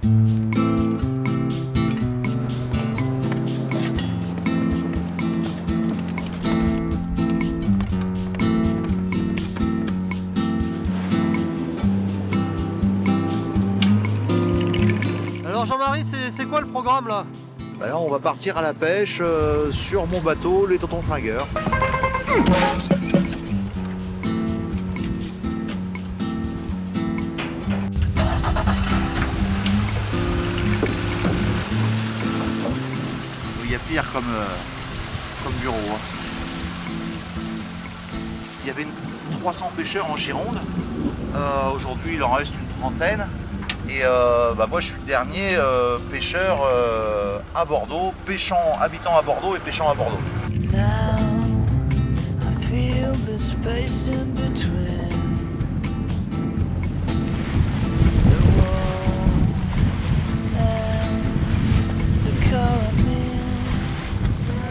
Alors Jean-Marie, c'est quoi le programme là? Là, on va partir à la pêche sur mon bateau, les Tontons Flingueurs. Il y a pire comme bureau. Hein. Il y avait 300 pêcheurs en Gironde. Aujourd'hui, il en reste une trentaine. Et moi je suis le dernier pêcheur à Bordeaux, habitant à Bordeaux et pêchant à Bordeaux.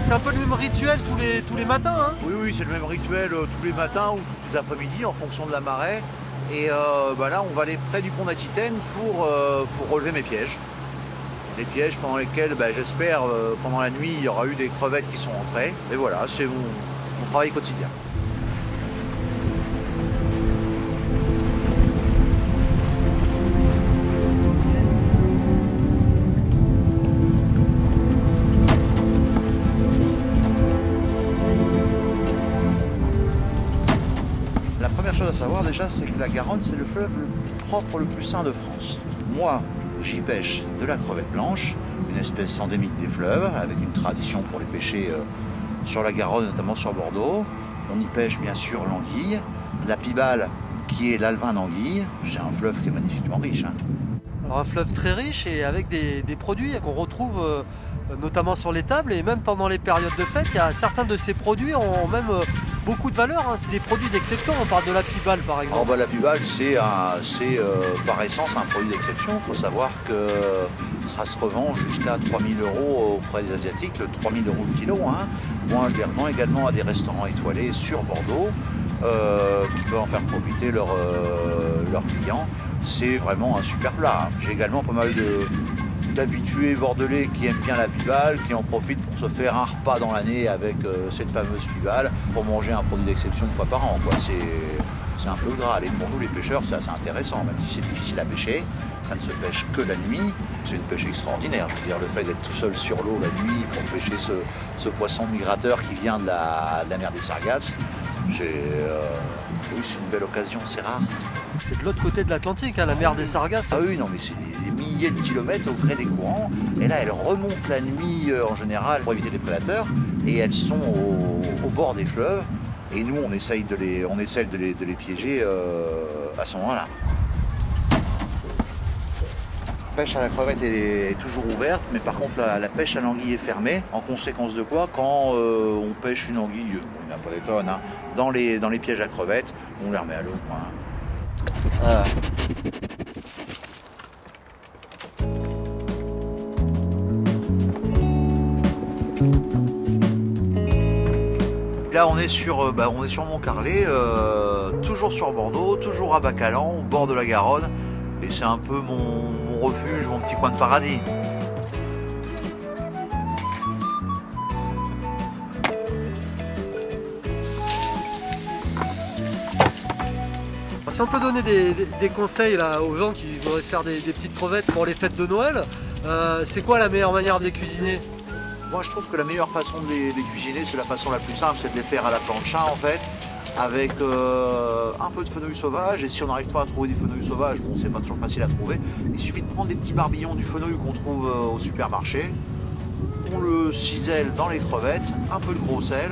C'est un peu le même rituel tous les matins, hein? Oui, c'est le même rituel tous les matins ou tous les après-midi en fonction de la marée. Et là, on va aller près du pont d'Aquitaine pour relever mes pièges. Les pièges pendant lesquels, j'espère, pendant la nuit, il y aura eu des crevettes qui sont rentrées. Et voilà, c'est mon travail quotidien. La première chose à savoir déjà, c'est que la Garonne, c'est le fleuve le plus propre, le plus sain de France. Moi, j'y pêche de la crevette blanche, une espèce endémique des fleuves, avec une tradition pour les pêcher sur la Garonne, notamment sur Bordeaux. On y pêche bien sûr l'anguille, la pibale, qui est l'alevin d'anguille. C'est un fleuve qui est magnifiquement riche. Hein. Alors un fleuve très riche et avec des produits qu'on retrouve notamment sur les tables et même pendant les périodes de fête. Il y a certains de ces produits ont même beaucoup de valeur, hein. C'est des produits d'exception. On parle de la pibale par exemple. La pibale, c'est par essence un produit d'exception. Il faut savoir que ça se revend jusqu'à 3 000 € auprès des Asiatiques, 3 000 € le kilo. Hein. Moi, je les revends également à des restaurants étoilés sur Bordeaux qui peuvent en faire profiter leurs clients. C'est vraiment un super plat. Hein. J'ai également pas mal d'habitués bordelais qui aiment bien la pibale, qui en profitent pour se faire un repas dans l'année avec cette fameuse pibale, pour manger un produit d'exception une fois par an. C'est un peu gras. Et pour nous les pêcheurs, c'est assez intéressant, même si c'est difficile à pêcher. Ça ne se pêche que la nuit. C'est une pêche extraordinaire. Je veux dire, le fait d'être tout seul sur l'eau la nuit pour pêcher ce poisson migrateur qui vient de la mer des Sargasses, c'est une belle occasion, c'est rare. C'est de l'autre côté de l'Atlantique, hein, la mer des Sargasses. Ah oui, non, mais c'est des milliers de kilomètres au gré des courants. Et là, elles remontent la nuit en général pour éviter les prédateurs. Et elles sont au bord des fleuves. Et nous, on essaye de les piéger à ce moment-là. La pêche à la crevette est toujours ouverte, mais par contre la pêche à l'anguille est fermée. En conséquence de quoi, quand on pêche une anguille, il n'y en a pas des tonnes, hein, dans les pièges à crevettes, on les remet à l'eau. Voilà. Là on est sur Montcarlet, toujours sur Bordeaux, toujours à Bacalan, au bord de la Garonne, et c'est un peu mon refuge, mon petit coin de paradis. Si on peut donner des conseils là, aux gens qui voudraient se faire des petites crevettes pour les fêtes de Noël, c'est quoi la meilleure manière de les cuisiner? Moi je trouve que la meilleure façon de les cuisiner, c'est la façon la plus simple, c'est de les faire à la plancha en fait, avec un peu de fenouil sauvage. Et si on n'arrive pas à trouver du fenouil sauvage, bon c'est pas toujours facile à trouver, il suffit de prendre des petits barbillons du fenouil qu'on trouve au supermarché, on le cisèle dans les crevettes, un peu de gros sel,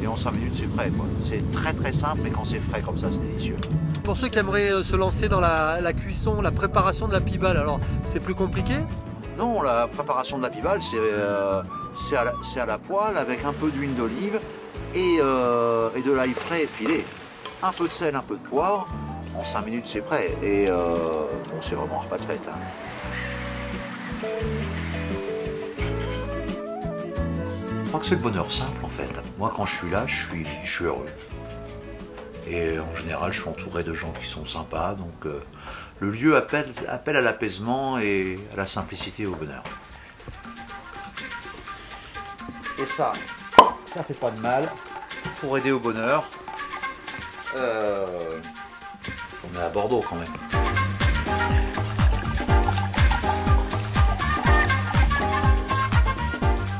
et en 5 minutes c'est prêt. C'est très très simple, mais quand c'est frais comme ça, c'est délicieux. Pour ceux qui aimeraient se lancer dans la cuisson, la préparation de la pibale, alors c'est plus compliqué? Non, la préparation de la pibale, c'est à la poêle avec un peu d'huile d'olive et de l'ail frais et filé. Un peu de sel, un peu de poivre. En 5 minutes, c'est prêt. Et bon, c'est vraiment un repas de fête. Hein. Je crois que c'est le bonheur simple, en fait. Moi, quand je suis là, je suis heureux. Et en général, je suis entouré de gens qui sont sympas. Donc le lieu appelle à l'apaisement et à la simplicité et au bonheur. Et ça fait pas de mal pour aider au bonheur. On est à Bordeaux quand même.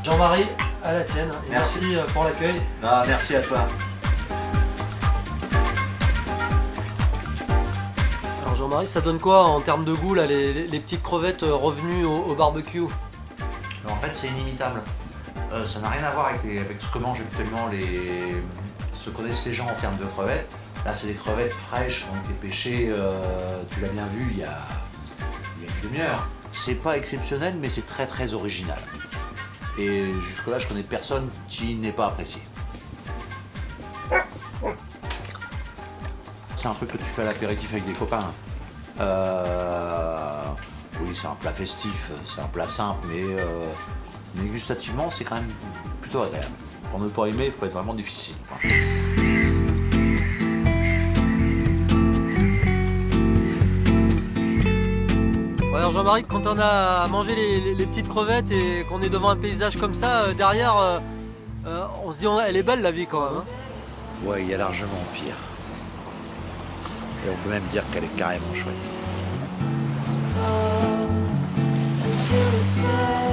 Jean-Marie, à la tienne. Et Merci. merci pour l'accueil. Ah, merci à toi. Alors Jean-Marie, ça donne quoi en termes de goût là, les petites crevettes revenues au barbecue? En fait, c'est inimitable. Ça n'a rien à voir avec ce que mangent habituellement ce que connaissent les gens en termes de crevettes. Là, c'est des crevettes fraîches, donc pêchées, tu l'as bien vu, il y a une demi-heure. C'est pas exceptionnel, mais c'est très très original. Et jusque-là, je connais personne qui n'ait pas apprécié. C'est un truc que tu fais à l'apéritif avec des copains. Oui, c'est un plat festif, c'est un plat simple, mais gustativement, c'est quand même plutôt agréable. Pour ne pas aimer, il faut être vraiment difficile. Enfin. Ouais, alors Jean-Marie, quand on a mangé les petites crevettes et qu'on est devant un paysage comme ça, derrière, on se dit elle est belle la vie quand même. Hein. Ouais, il y a largement pire. Et on peut même dire qu'elle est carrément chouette. Until it's dead.